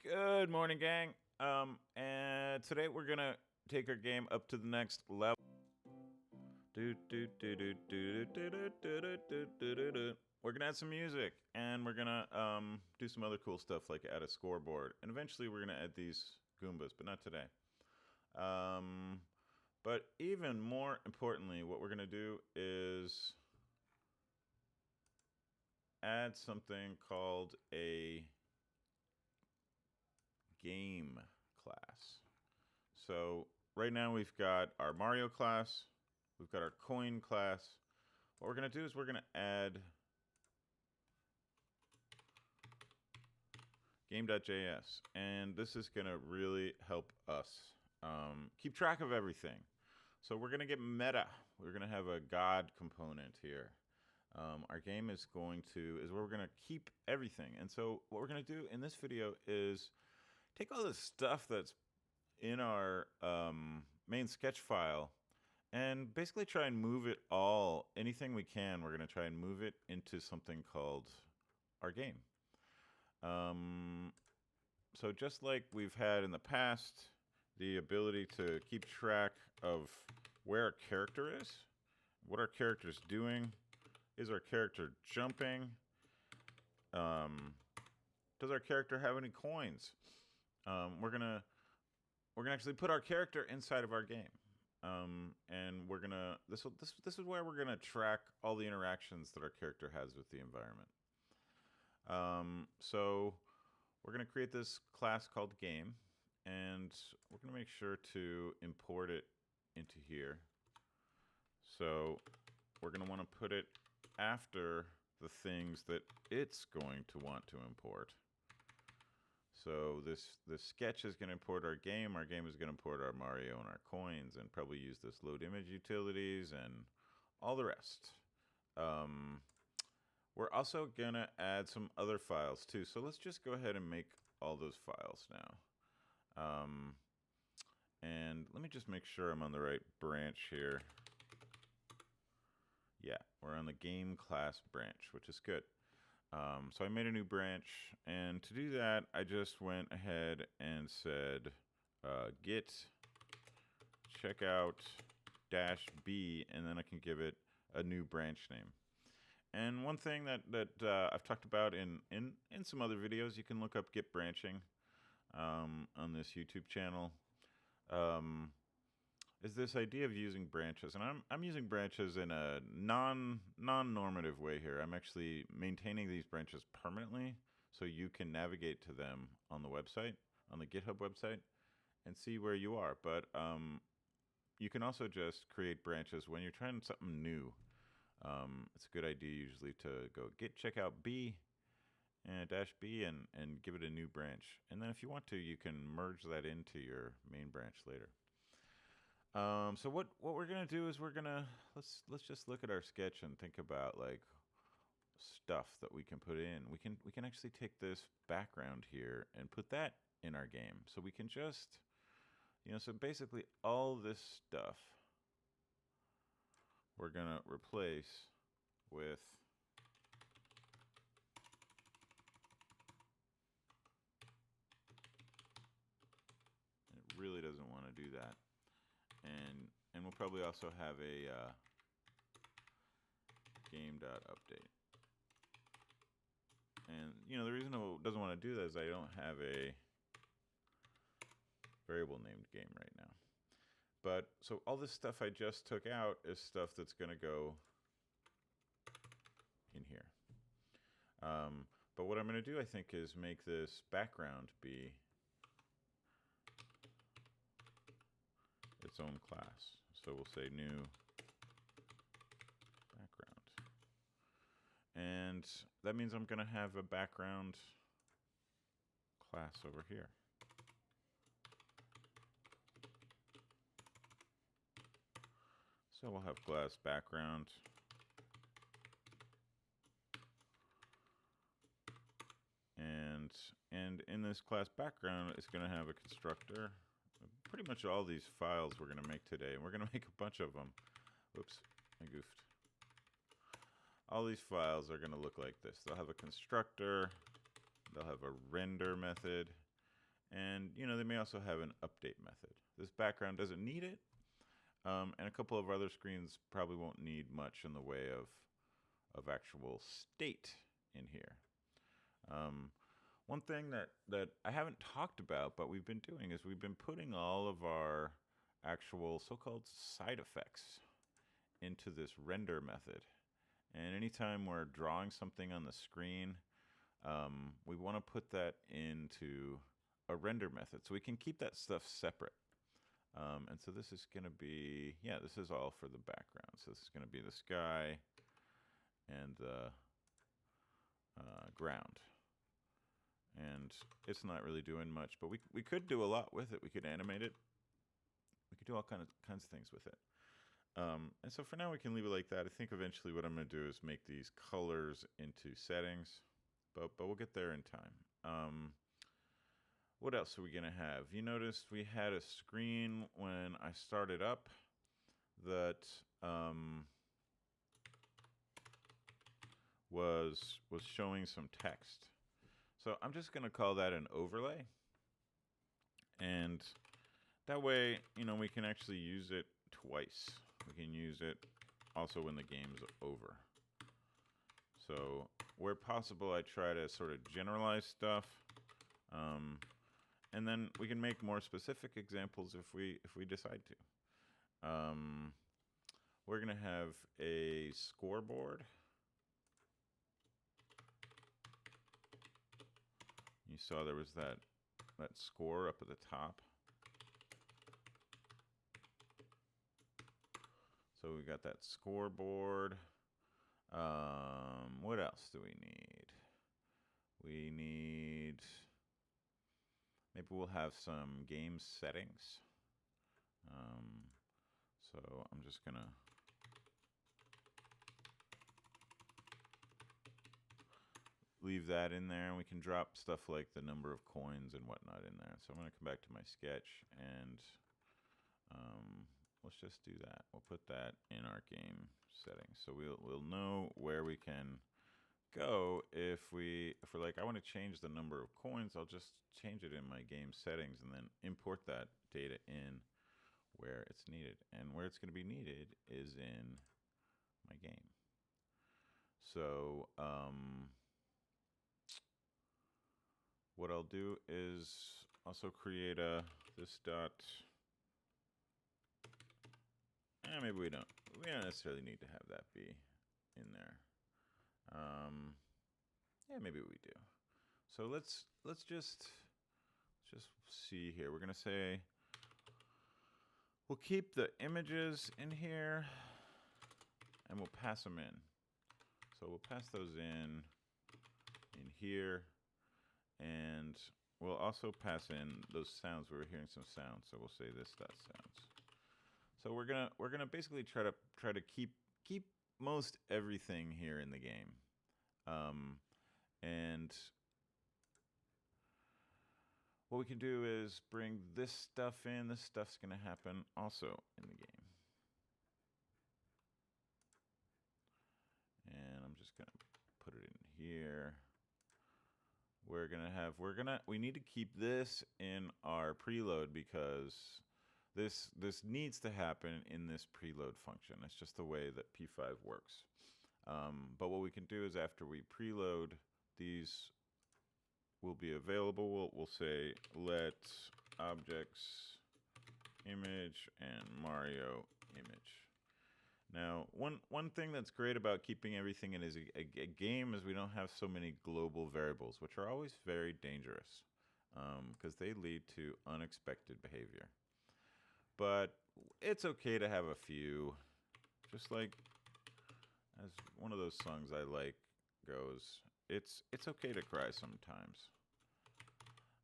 Good morning, gang. And today we're gonna take our game up to the next level. We're gonna add some music, and we're gonna do some other cool stuff like add a scoreboard, and eventually we're gonna add these Goombas, but not today. But even more importantly, what we're gonna do is add something called a game class. So right now we've got our Mario class, we've got our coin class. What we're going to do is we're going to add game.js, and this is going to really help us keep track of everything. So we're going to get meta. We're going to have a God component here. Our game is where we're going to keep everything. And so what we're going to do in this video is take all this stuff that's in our main sketch file and basically try and move it all, anything we can, we're going to try and move it into something called our game. So just like we've had in the past, the ability to keep track of where our character is, what our character is doing, is our character jumping, does our character have any coins? We're gonna actually put our character inside of our game, and we're gonna this is where we're gonna track all the interactions that our character has with the environment. So we're gonna create this class called game, and we're gonna make sure to import it into here. So we're gonna want to put it after the things that it's going to want to import. So this sketch is going to import our game is going to import our Mario and our coins, and probably use this load image utilities and all the rest. We're also going to add some other files too. So let's just go ahead and make all those files now. And let me just make sure I'm on the right branch here. Yeah, we're on the game class branch, which is good. So I made a new branch, and to do that, I just went ahead and said git checkout -b, and then I can give it a new branch name. And one thing that I've talked about in some other videos, you can look up git branching on this YouTube channel. Is this idea of using branches, and I'm using branches in a non-normative way here. I'm actually maintaining these branches permanently, so you can navigate to them on the website, on the GitHub website, and see where you are. But you can also just create branches when you're trying something new. It's a good idea usually to go git checkout b and -b and give it a new branch. And then if you want to, you can merge that into your main branch later. So what we're gonna do is let's just look at our sketch and think about like stuff that we can put in. We can actually take this background here and put that in our game. So we can just, so basically all this stuff we're gonna replace with it really doesn't want to do that. And we'll probably also have a game.update. And the reason it doesn't want to do that is I don't have a variable named game right now. But so all this stuff I just took out is stuff that's going to go in here. But what I'm going to do, I think, is make this background be its own class. So we'll say new background. And that means I'm going to have a background class over here. So we'll have class background. And in this class background, it's going to have a constructor. Pretty much all these files we're going to make today, and we're going to make a bunch of them. Oops, I goofed. All these files are going to look like this. They'll have a constructor, they'll have a render method, And, you know, they may also have an update method. This background doesn't need it, and a couple of other screens probably won't need much in the way of actual state in here. One thing that I haven't talked about, but we've been doing, is we've been putting all of our actual so-called side effects into this render method. And anytime we're drawing something on the screen, we want to put that into a render method so we can keep that stuff separate. And so this is going to be, yeah, this is all for the background. So this is going to be the sky and the ground. And it's not really doing much, but we could do a lot with it. We could animate it. We could do all kinds of things with it. And so for now we can leave it like that. I think eventually what I'm going to do is make these colors into settings, but we'll get there in time. What else are we going to have? You noticed we had a screen when I started up that was showing some text. So I'm just going to call that an overlay. And that way, you know, we can actually use it twice. We can use it also when the game's over. So where possible, I try to sort of generalize stuff. And then we can make more specific examples if we decide to. We're going to have a scoreboard. You saw there was that score up at the top. So we got that scoreboard. What else do we need? We need, maybe we'll have some game settings. So I'm just gonna leave that in there, and we can drop stuff like the number of coins and whatnot in there. So I'm gonna come back to my sketch, and let's just do that. We'll put that in our game settings, so we'll know where we can go if we're like, I want to change the number of coins. I'll just change it in my game settings and then import that data in where it's needed. And where it's going to be needed is in my game. So what I'll do is also create this dot. Maybe we don't necessarily need to have that be in there. Yeah, maybe we do. So let's just see here. We're gonna say we'll keep the images in here, and we'll pass them in. So we'll pass those in here, and we'll also pass in those sounds. We were hearing some sounds, so we'll say this dot sounds. So we're gonna basically try to keep most everything here in the game. And what we can do is bring this stuff in. This stuff's going to happen also in the game. And I'm just going to put it in here. We need to keep this in our preload because this needs to happen in this preload function. It's just the way that P5 works. But what we can do is after we preload, these will be available. We'll say let objects image and Mario image. Now, one thing that's great about keeping everything in a game is we don't have so many global variables, which are always very dangerous because they lead to unexpected behavior. But it's okay to have a few, just like as one of those songs I like goes, it's okay to cry sometimes.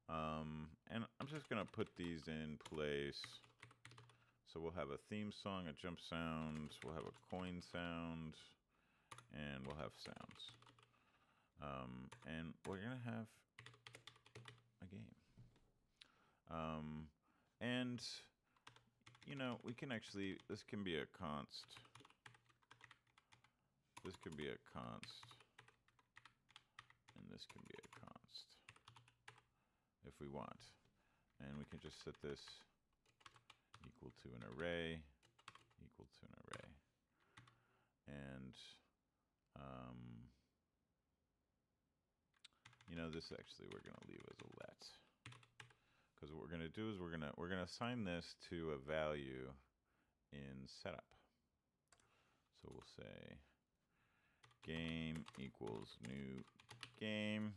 And I'm just gonna put these in place. So we'll have a theme song, a jump sound, we'll have a coin sound, and we'll have sounds. And we're gonna have a game. And you know, we can actually, this can be a const. This can be a const. And this can be a const if we want. and we can just set this equal to an array, equal to an array. And, you know, this actually we're going to leave as a let. Because what we're going to do is we're going to assign this to a value in setup. So we'll say game equals new game,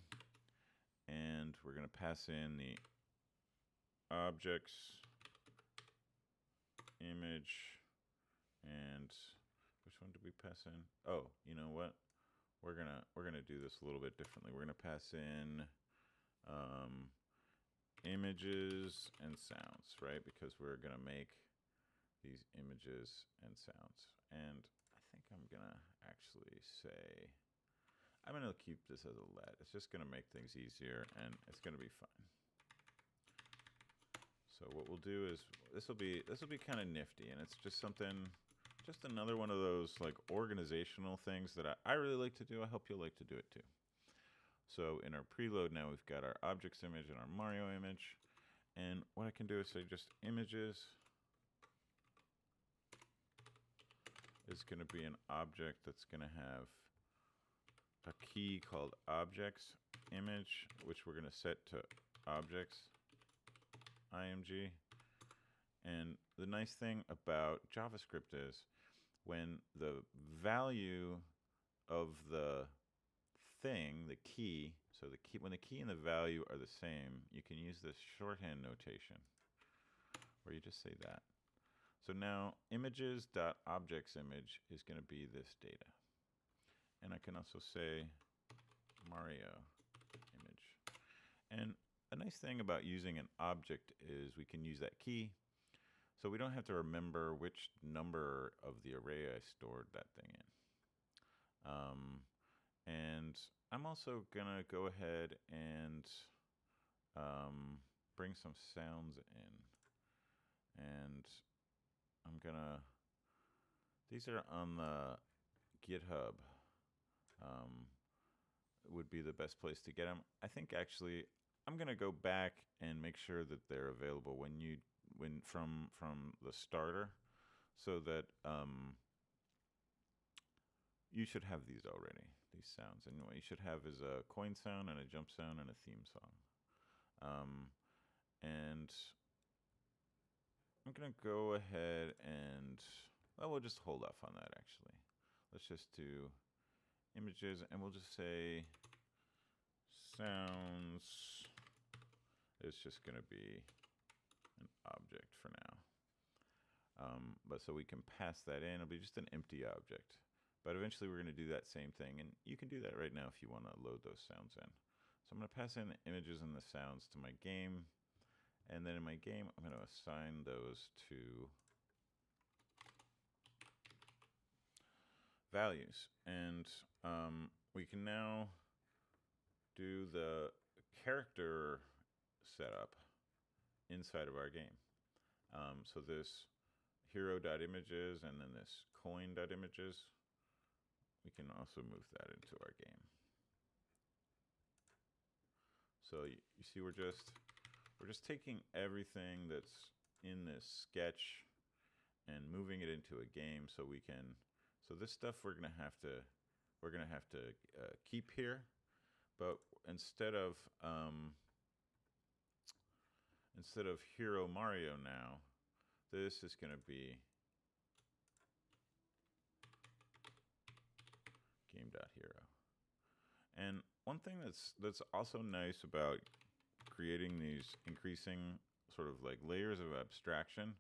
and we're going to pass in the objects image, and which one did we pass in? Oh, you know what? We're gonna do this a little bit differently. We're gonna pass in images and sounds, right? Because we're gonna make these images and sounds. And I think I'm gonna actually say I'm gonna keep this as a let. It's just gonna make things easier, and it's gonna be fine. So what we'll do is this will be kind of nifty, and it's just something. Just another one of those like organizational things that I really like to do. I hope you'll like to do it too. So in our preload now we've got our objects image and our Mario image. And what I can do is say just images is going to be an object that's going to have a key called objects image, which we're going to set to objects img. And the nice thing about JavaScript is when the value of the thing, the key, so when the key and the value are the same, you can use this shorthand notation where you just say that. So now images.objectsImage is going to be this data. And I can also say Mario image. And a nice thing about using an object is we can use that key. So we don't have to remember which number of the array I stored that thing in. And I'm also going to go ahead and bring some sounds in. And I'm going to, these are on the GitHub. Would be the best place to get them. I think actually I'm going to go back and make sure that they're available from the starter, so that you should have these already, these sounds. And what you should have is a coin sound and a jump sound and a theme song. And I'm going to go ahead and, well, we'll just hold off on that actually. Let's just do images, and we'll just say sounds is just going to be an object for now. But so we can pass that in. It'll be just an empty object. But eventually we're going to do that same thing. And you can do that right now if you want to load those sounds in. So I'm going to pass in the images and the sounds to my game. And then in my game, I'm going to assign those to values. And we can now do the character setup inside of our game. So this hero.images and then this coin.images, we can also move that into our game. So you see we're just taking everything that's in this sketch and moving it into a game, so we can, so this stuff we're gonna have to keep here, but instead of Hero Mario now, this is gonna be game.hero. And one thing that's also nice about creating these increasing sort of like layers of abstraction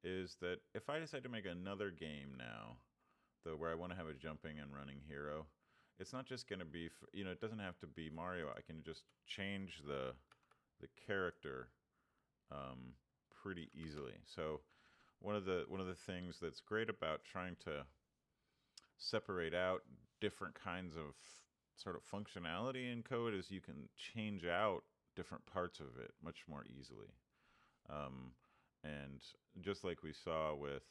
is that if I decide to make another game now, where I want to have a jumping and running hero, it's not just going to be, it doesn't have to be Mario. I can just change the character pretty easily. So one of the things that's great about trying to separate out different kinds of sort of functionality in code is you can change out different parts of it much more easily. And just like we saw with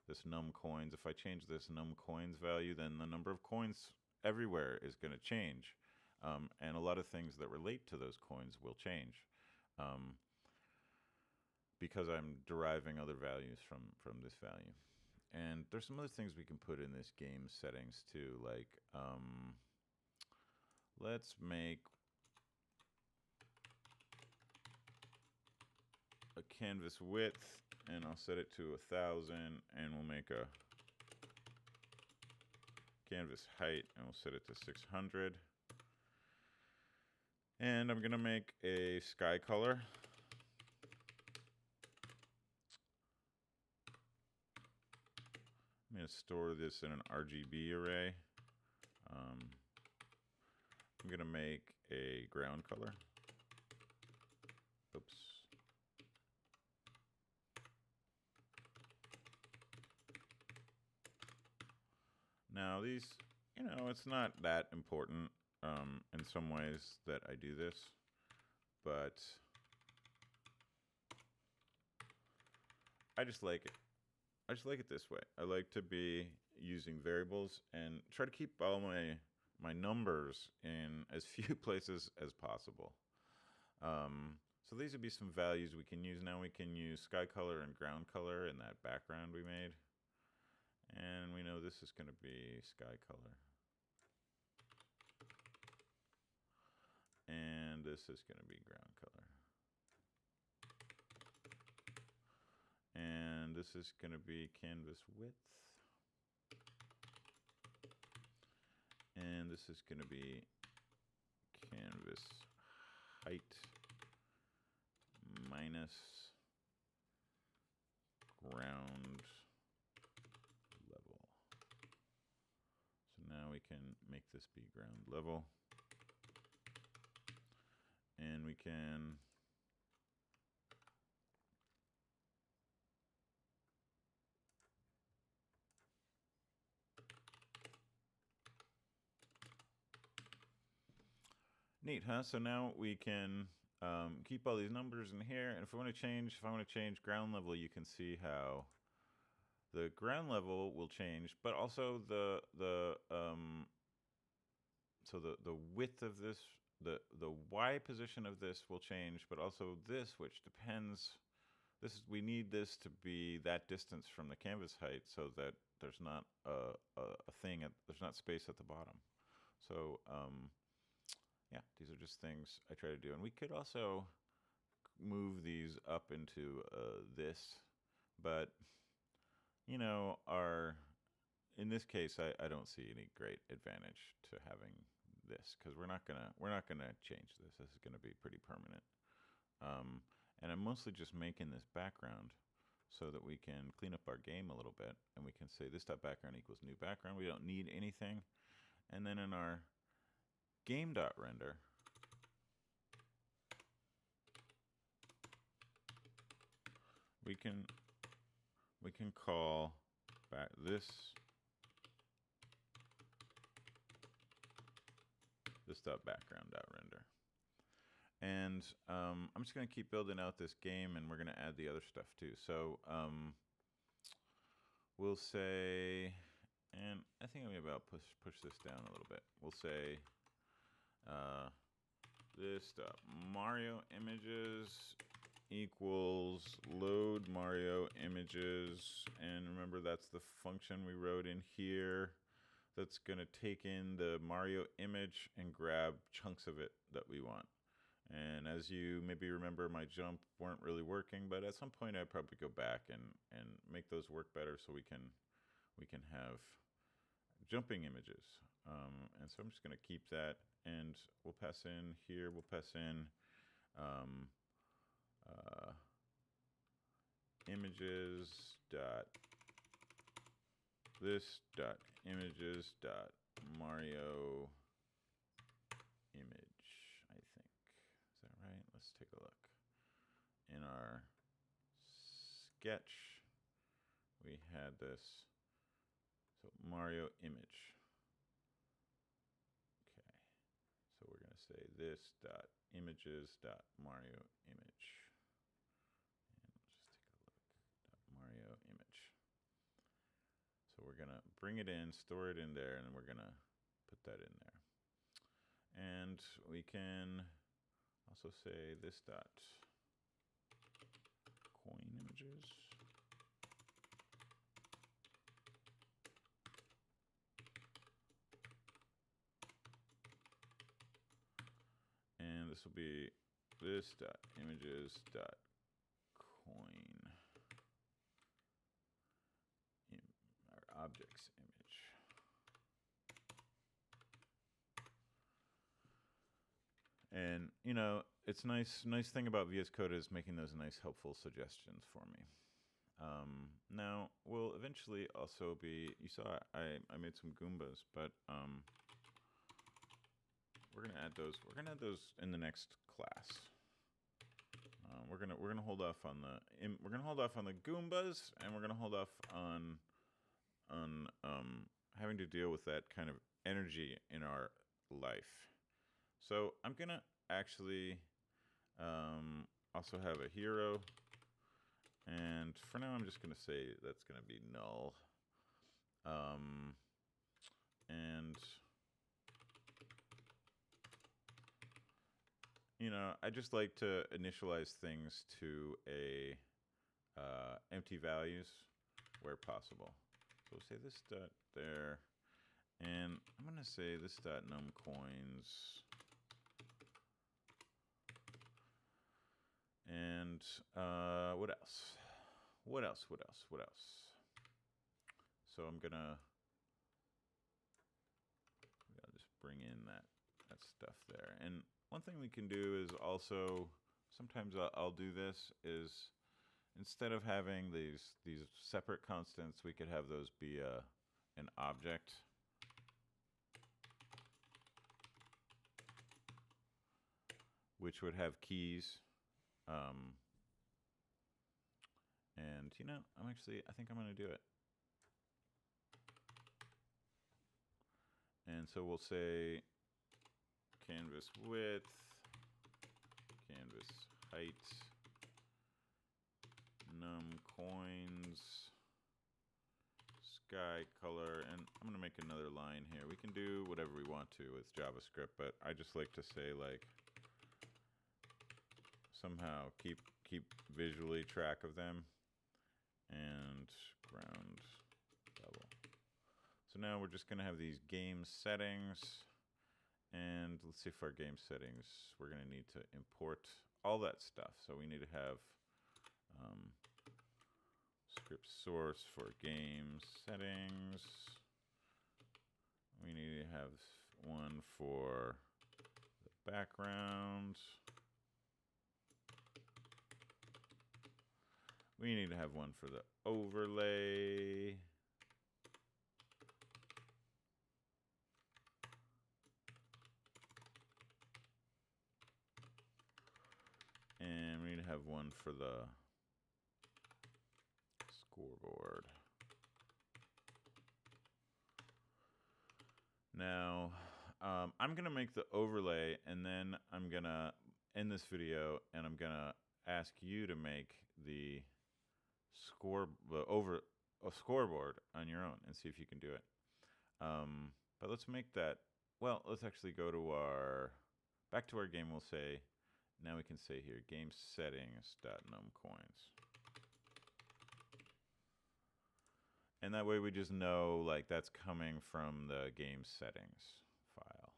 this num coins, if I change this num coins value, then the number of coins everywhere is going to change. And a lot of things that relate to those coins will change. because I'm deriving other values from this value. And there's some other things we can put in this game settings too, like let's make a canvas width, and I'll set it to 1,000, and we'll make a canvas height, and we'll set it to 600. And I'm gonna make a sky color. I'm gonna store this in an RGB array. I'm gonna make a ground color. Oops. Now these, it's not that important in some ways that I do this, but I just like it. I just like it this way. I like to be using variables and try to keep all my numbers in as few places as possible. So these would be some values we can use. Now we can use sky color and ground color in that background we made. And we know this is going to be sky color. And this is going to be ground color. And this is going to be canvas width. And this is going to be canvas height minus ground level. So now we can make this be ground level. And we can neat, huh? So now we can keep all these numbers in here, and if I want to change ground level, you can see how the ground level will change, but also the width of this, the Y position of this will change, but also this, which depends. We need this to be that distance from the canvas height, so that there's not there's not space at the bottom. So yeah, these are just things I try to do. And we could also move these up into this, but in this case, I don't see any great advantage to having this, because we're not gonna change this. This is gonna be pretty permanent. And I'm mostly just making this background so that we can clean up our game a little bit, and we can say this dot background equals new background. We don't need anything. And then in our game.render, we can call back this dot background.render. And I'm just going to keep building out this game, and we're going to add the other stuff too. So we'll say, and I think I'm about push this down a little bit. We'll say this dot Mario images equals load Mario images, and remember that's the function we wrote in here that's going to take in the Mario image and grab chunks of it that we want. And as you maybe remember, my jump weren't really working, but at some point I'd probably go back and make those work better, so we can have jumping images. And so I'm just going to keep that, and we'll pass in here, we'll pass in images dot this dot images dot Mario image, I think. Is that right? Let's take a look. In our sketch, we had this, so Mario image. Okay, so we're going to say this dot images dot Mario image. And let's just take a look. Dot Mario image. So we're going to bring it in, store it in there, and then we're going to put that in there. And we can also say this dot coin images. And this will be this dot images dot coin our objects image. And you know, it's nice thing about VS Code is making those nice helpful suggestions for me. Now we'll eventually also be, you saw I made some Goombas, but we're gonna add those in the next class. We're gonna hold off on the Goombas, and we're gonna hold off on having to deal with that kind of energy in our life. So I'm gonna actually also have a hero, and for now I'm just gonna say that's gonna be null. And you know, I just like to initialize things to a empty values where possible. So we'll say this dot there, and I'm gonna say this dot num coins, and what else? What else? So I'm gonna just bring in that stuff there. And one thing we can do is also, sometimes I'll do this, is instead of having these separate constants, we could have those be an object. Which would have keys. And you know, I think I'm gonna do it. And so we'll say canvas width, canvas height, num coins, sky color, and I'm gonna make another line here. We can do whatever we want to with JavaScript, but I just like to say, like, somehow keep visually track of them, and ground level. So now we're just gonna have these game settings, and let's see if our game settings, we're gonna need to import all that stuff. So we need to have script source for game settings. We need to have one for the background. We need to have one for the overlay. And we need to have one for the scoreboard. Now, I'm going to make the overlay, and then I'm going to end this video, and I'm going to ask you to make the scoreboard on your own and see if you can do it. But let's make that, well, let's actually go to back to our game. We'll say, now we can say here, game settings.numCoins. And that way we just know, like, that's coming from the game settings file.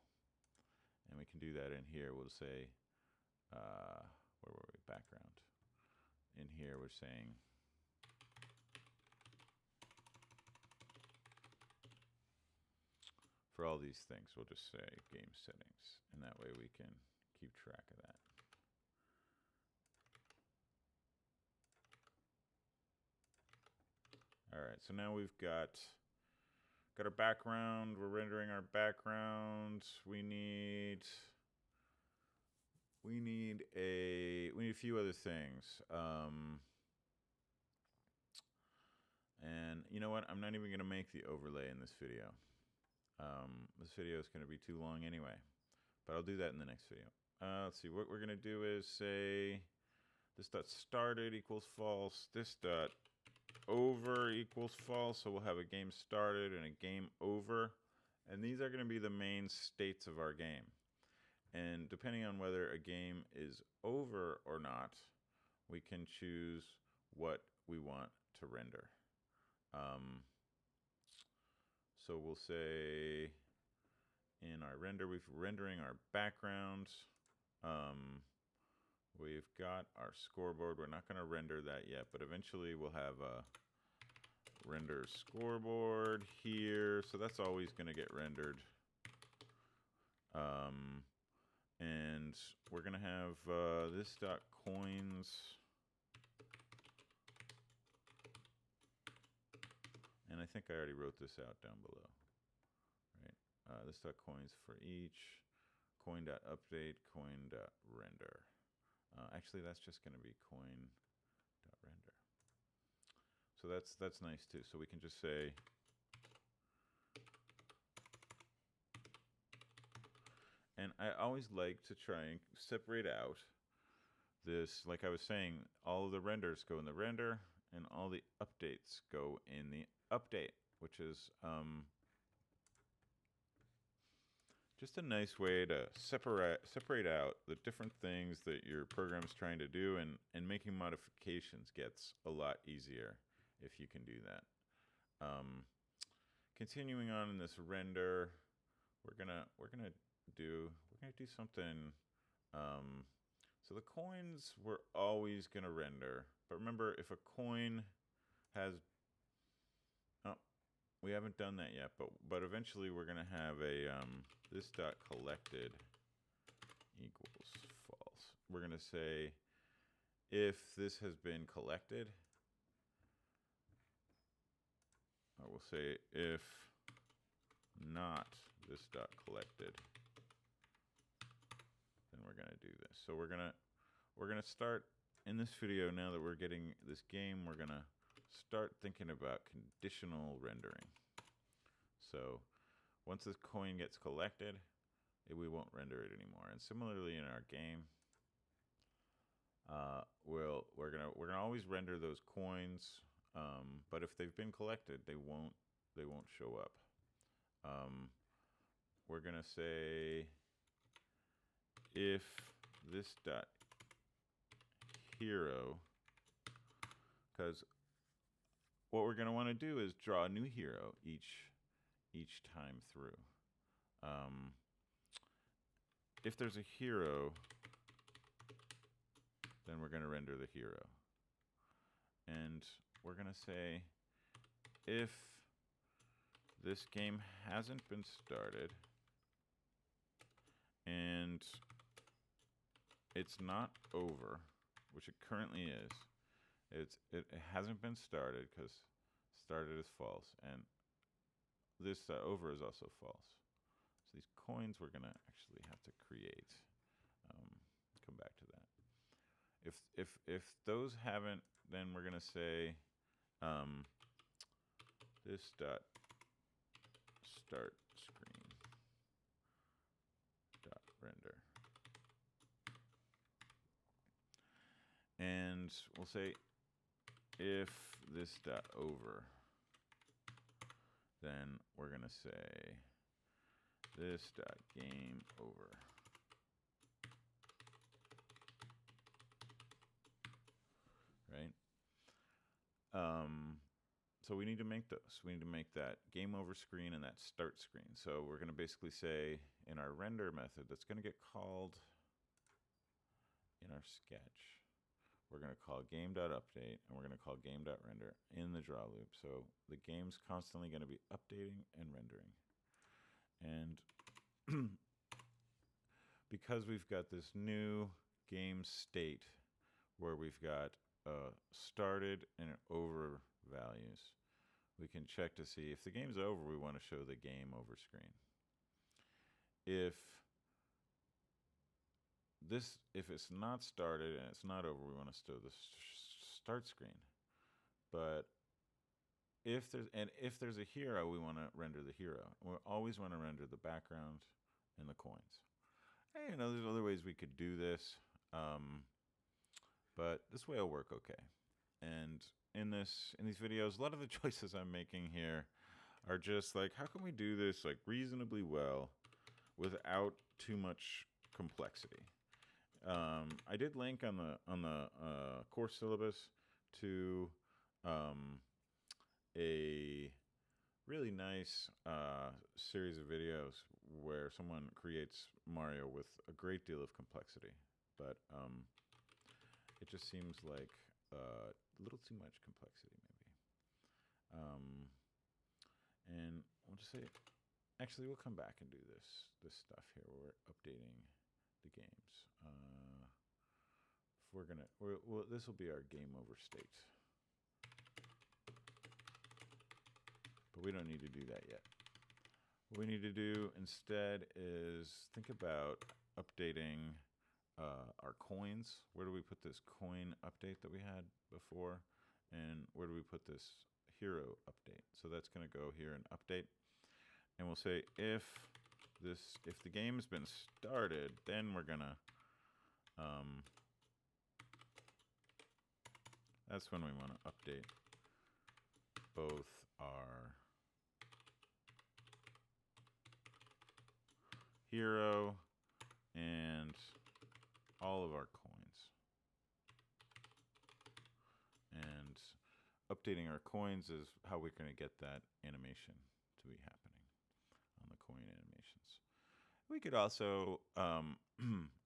And we can do that in here. We'll say, where were we? Background. In here we're saying, for all these things, we'll just say game settings, and that way we can keep track of that. All right, so now we've got our background. We're rendering our background. We need a few other things. And you know what? I'm not even going to make the overlay in this video. This video is going to be too long anyway, but I'll do that in the next video. Let's see. What we're going to do is say this dot started equals false. This dot over equals false. So we'll have a game started and a game over, and these are going to be the main states of our game. And depending on whether a game is over or not, we can choose what we want to render. So we'll say in our render, we're rendering our background. We've got our scoreboard. We're not going to render that yet, but eventually we'll have a render scoreboard here. So that's always going to get rendered. And we're going to have this dot coins. And I think I already wrote this out down below. Right? This dot coins for each. Coin dot update, coin dot render. Actually, that's just going to be coin dot render. So that's nice too. So we can just say and I always like to try and separate out this, like I was saying, all of the renders go in the render and all the updates go in the update, which is just a nice way to separate out the different things that your program's trying to do, and making modifications gets a lot easier if you can do that. Continuing on in this render, we're gonna do something. So the coins we're always gonna render, but remember, if a coin has, oh, we haven't done that yet, but eventually we're gonna have a this dot collected equals false. We're gonna say if this has been collected, or we'll say if not this dot collected, then we're gonna do this. So we're gonna start in this video. Now that we're getting this game, we're gonna start thinking about conditional rendering. So once this coin gets collected, we won't render it anymore. And similarly in our game, we're gonna always render those coins, but if they've been collected, they won't show up. We're gonna say if this dot hero, because what we're gonna want to do is draw a new hero each time through. If there's a hero, then we're going to render the hero. And we're going to say if this game hasn't been started and it's not over, which it currently is, it hasn't been started because started is false, and this over is also false. So these coins we're gonna actually have to create. Come back to that. If those haven't, then we're gonna say this dot start screen dot render, and we'll say if this dot over, then we're going to say this dot game over. Right? So we need to make those. We need to make that game over screen and that start screen. So we're going to basically say in our render method that's going to get called in our sketch, we're going to call game.update, and we're going to call game.render in the draw loop. So the game's constantly going to be updating and rendering. And because we've got this new game state where we've got started and over values, we can check to see if the game's over, we want to show the game over screen. If it's not started and it's not over, we want to show the start screen. But if there's a hero, we want to render the hero. We always want to render the background and the coins. Hey, there's other ways we could do this, but this way will work okay. And in these videos, a lot of the choices I'm making here are just like, how can we do this like reasonably well without too much complexity? I did link on the course syllabus to a really nice series of videos where someone creates Mario with a great deal of complexity, but it just seems like a little too much complexity, maybe. And we'll just say, actually, we'll come back and do this stuff here where we're updating the games. If we're gonna, this will be our game over state, but we don't need to do that yet. What we need to do instead is think about updating our coins. Where do we put this coin update that we had before? And where do we put this hero update? So that's going to go here and update. And we'll say if the game's been started, then we're gonna that's when we want to update both our hero and all of our coins. And updating our coins is how we're going to get that animation to be happening on the coin animations. We could also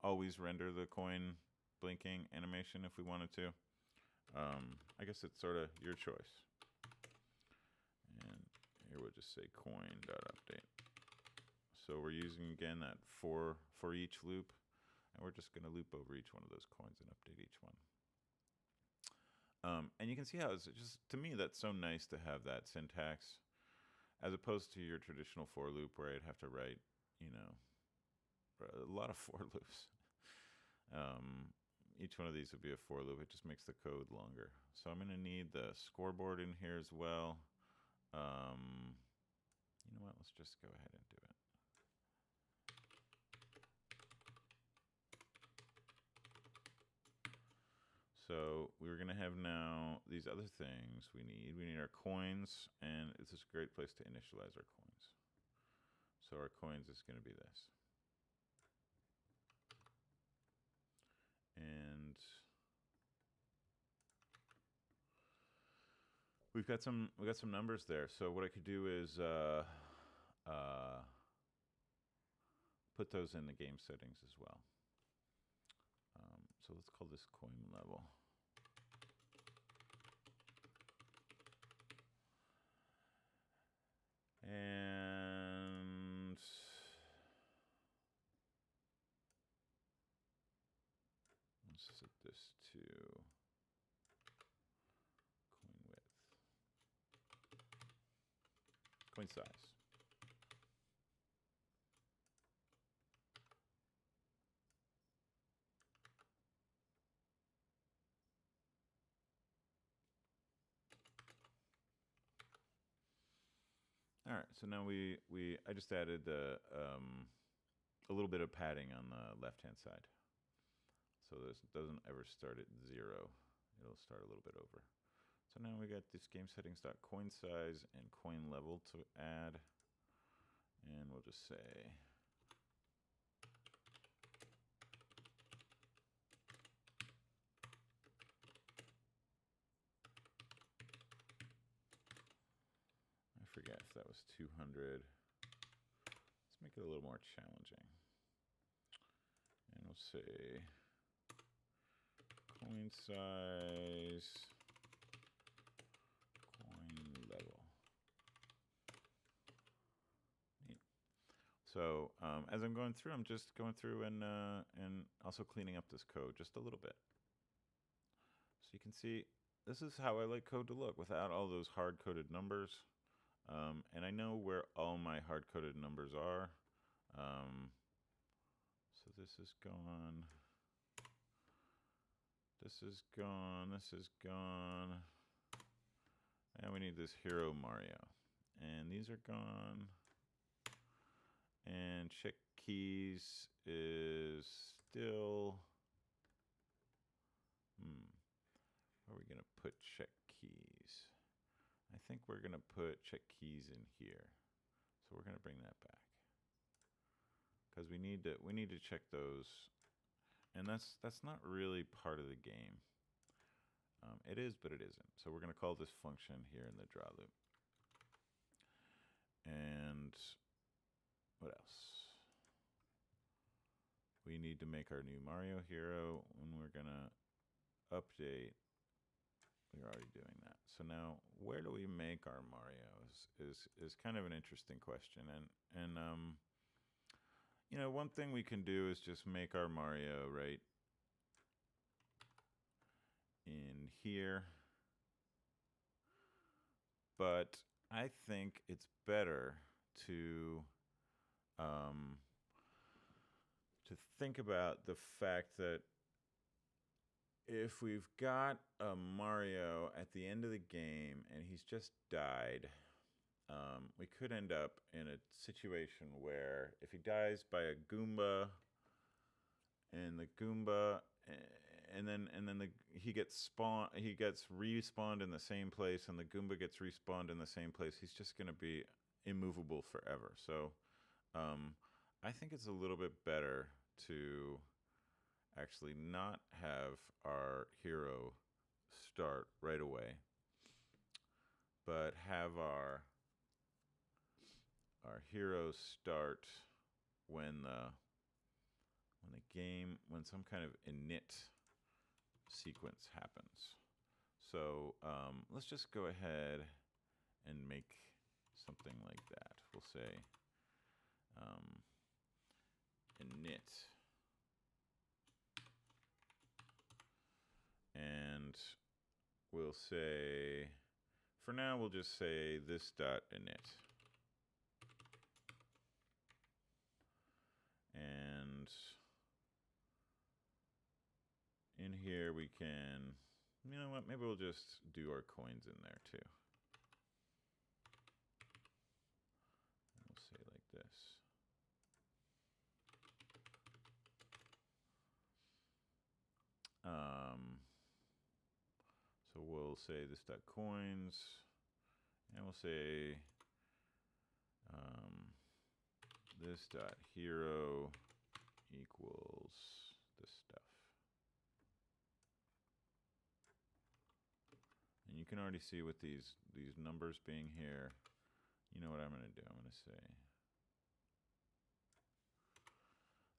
always render the coin blinking animation if we wanted to. I guess it's sort of your choice. And here we'll just say coin.update. So we're using, again, that for each loop, and we're just going to loop over each one of those coins and update each one. And you can see how it's just, to me, that's so nice to have that syntax, as opposed to your traditional for loop where I'd have to write, you know, a lot of for loops. Each one of these would be a for loop. It just makes the code longer. So I'm going to need the scoreboard in here as well. You know what? Let's just go ahead and do it. So we're going to have now these other things we need. We need our coins, and it's a great place to initialize our coins. So our coins is going to be this. And we've got some numbers there. So what I could do is put those in the game settings as well. So let's call this coin level. And let's set this to coin width, coin size. All right, so now I just added a little bit of padding on the left-hand side. So this doesn't ever start at 0. It'll start a little bit over. So now we got this game settings.coin size and coin level to add. And we'll just say I forget if that was 200. Let's make it a little more challenging. And we'll say coin size, coin level. Neat. So as I'm going through, I'm just going through and also cleaning up this code just a little bit. So you can see this is how I like code to look without all those hard-coded numbers. And I know where all my hard-coded numbers are. So this is gone. This is gone. This is gone. And we need this hero Mario. And these are gone. And check keys is still. Where are we going to put check keys? I think we're going to put check keys in here. So we're going to bring that back. Because we need to check those. And that's not really part of the game. It is, but it isn't. So we're going to call this function here in the draw loop. And what else? We need to make our new Mario hero, and we're going to update. We're already doing that. So now, where do we make our Marios is kind of an interesting question. And you know, one thing we can do is just make our Mario right in here. But I think it's better to think about the fact that if we've got a Mario at the end of the game and he's just died, we could end up in a situation where if he dies by a Goomba, and the Goomba, and then he gets respawned in the same place, and the Goomba gets respawned in the same place, he's just going to be immovable forever. So I think it's a little bit better to actually not have our hero start right away, but have our hero start when some kind of init sequence happens. So let's just go ahead and make something like that. We'll say init, and we'll say, for now, we'll just say this dot init. And in here we can, you know what, maybe we'll just do our coins in there too. We'll say like this. So we'll say this dot coins, and we'll say this dot hero equals this stuff. And you can already see with these numbers being here, you know what I'm going to do. I'm going to say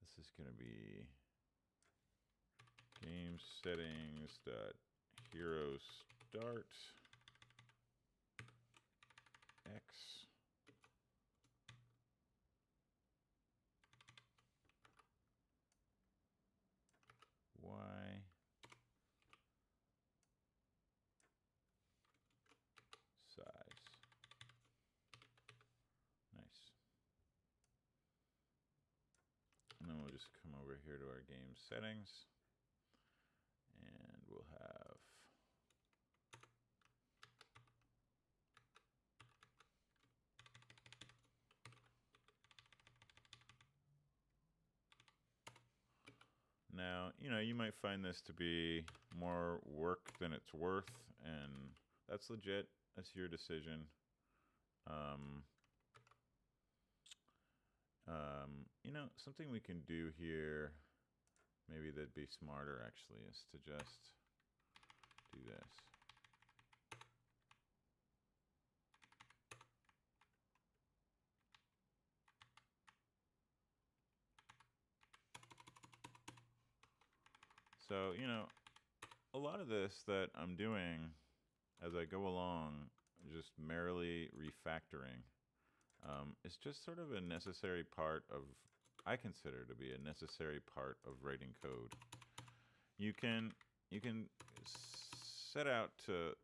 this is going to be game settings dot hero start x y size. Nice. And then we'll just come over here to our game settings, and we'll have now, you know, you might find this to be more work than it's worth, and that's legit. That's your decision. You know, something we can do here, maybe that'd be smarter actually, is to just do this. So, you know, a lot of this that I'm doing as I go along, just merely refactoring, is just sort of a necessary part of, I consider to be a necessary part of writing code. You can set out to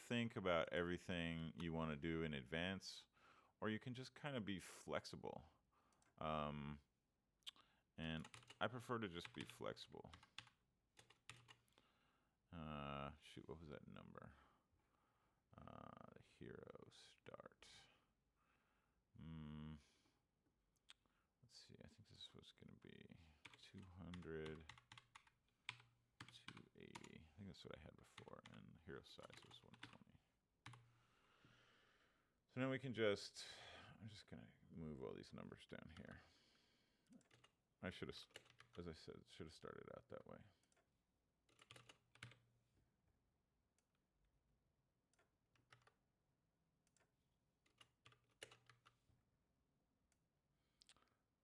think about everything you want to do in advance, or you can just kind of be flexible. And I prefer to just be flexible. Shoot, what was that number? The hero start. Let's see, I think this was going to be 200, 280. I think that's what I had before, and the hero size was 120. So now we can just, I'm just going to move all these numbers down here. I should have, as I said, should have started out that way.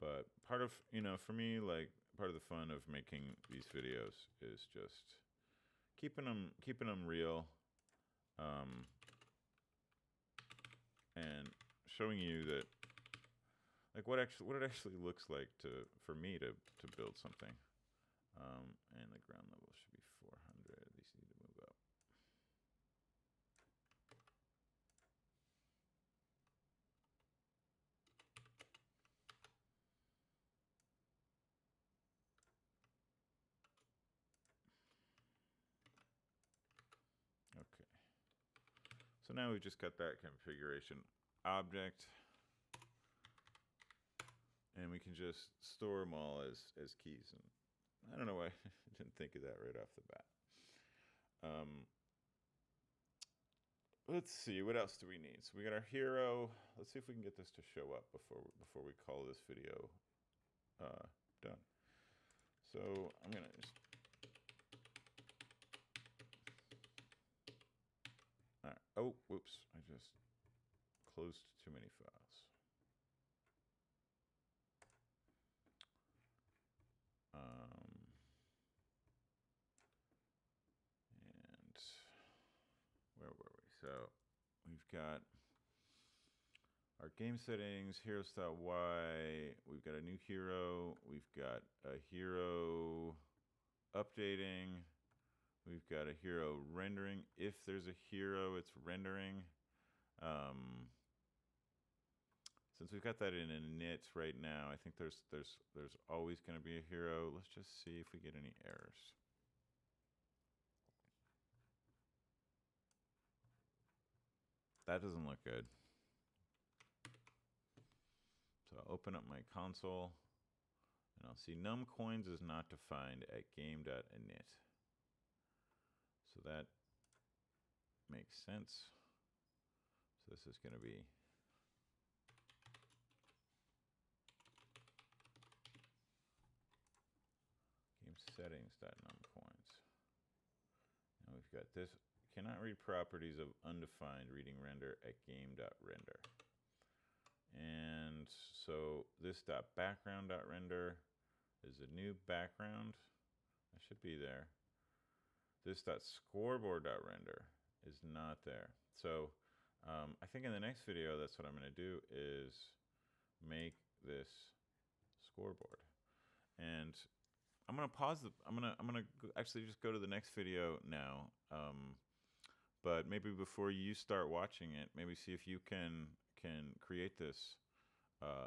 But part of, for me, like part of the fun of making these videos is just keeping them real, and showing you that like what it actually looks like for me to build something. And the ground level should be 400. These need to move up. Okay. So now we've just got that configuration object, and we can just store them all as keys. And I don't know why I didn't think of that right off the bat. Let's see, what else do we need? So we got our hero. Let's see if we can get this to show up before we call this video done. So I'm gonna just. All right. Oh, whoops! I just closed too many files. And where were we? So we've got our game settings, heroes.y. We've got a new hero. We've got a hero updating. We've got a hero rendering. If there's a hero, it's rendering. Since we've got that in init right now, I think there's always going to be a hero. Let's just see if we get any errors. That doesn't look good. So I'll open up my console, and I'll see numCoins is not defined at game.init. So that makes sense. So this is going to be game settings.numCoins. Now we've got this. Cannot read properties of undefined reading render at game.render. And so this .background.render is a new background. That should be there. This .scoreboard.render is not there. So I think in the next video, that's what I'm going to do is make this scoreboard. And I'm going to pause I'm going to actually just go to the next video now. But maybe before you start watching it, maybe see if you can create this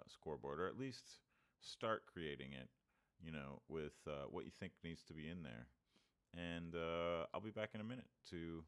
scoreboard, or at least start creating it, with what you think needs to be in there. And I'll be back in a minute to